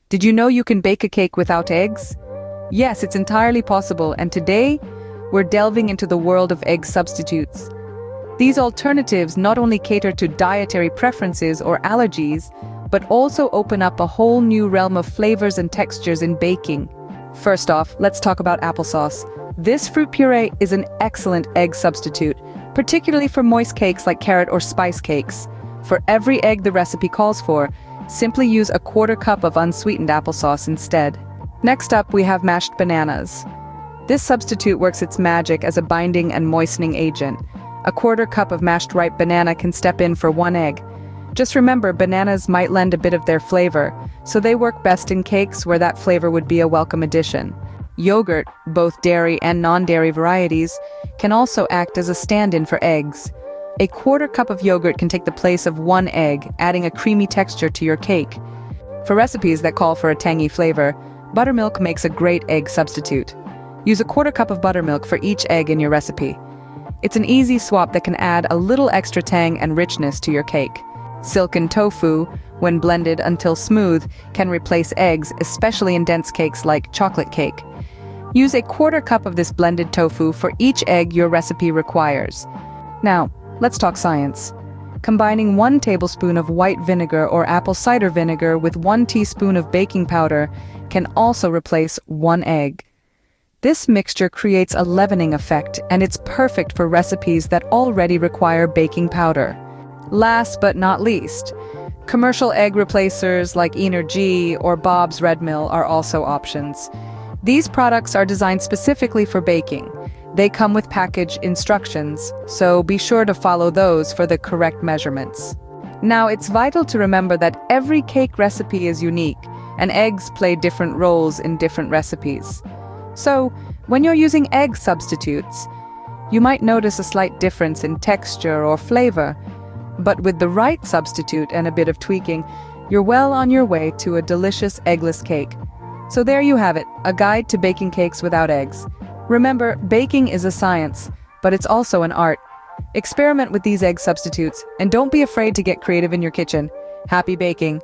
Did you know you can bake a cake without eggs? Yes, it's entirely possible, and today, we're delving into the world of egg substitutes. These alternatives not only cater to dietary preferences or allergies, but also open up a whole new realm of flavors and textures in baking. First off, let's talk about applesauce. This fruit puree is an excellent egg substitute, particularly for moist cakes like carrot or spice cakes. For every egg the recipe calls for, simply use a quarter cup of unsweetened applesauce instead. Next up, we have mashed bananas. This substitute works its magic as a binding and moistening agent. A quarter cup of mashed ripe banana can step in for one egg. Just remember, bananas might lend a bit of their flavor, so they work best in cakes where that flavor would be a welcome addition. Yogurt, both dairy and non-dairy varieties, can also act as a stand-in for eggs. A quarter cup of yogurt can take the place of one egg, adding a creamy texture to your cake. For recipes that call for a tangy flavor, buttermilk makes a great egg substitute. Use a quarter cup of buttermilk for each egg in your recipe. It's an easy swap that can add a little extra tang and richness to your cake. Silken tofu, when blended until smooth, can replace eggs, especially in dense cakes like chocolate cake. Use a quarter cup of this blended tofu for each egg your recipe requires. Now, let's talk science. Combining 1 tablespoon of white vinegar or apple cider vinegar with 1 teaspoon of baking powder can also replace 1 egg. This mixture creates a leavening effect, and it's perfect for recipes that already require baking powder. Last but not least, commercial egg replacers like Energy or Bob's Red Mill are also options. These products are designed specifically for baking. They come with package instructions, so be sure to follow those for the correct measurements. Now, it's vital to remember that every cake recipe is unique, and eggs play different roles in different recipes. So, when you're using egg substitutes, you might notice a slight difference in texture or flavor, but with the right substitute and a bit of tweaking, you're well on your way to a delicious eggless cake. So there you have it, a guide to baking cakes without eggs. Remember, baking is a science, but it's also an art. Experiment with these egg substitutes, and don't be afraid to get creative in your kitchen. Happy baking!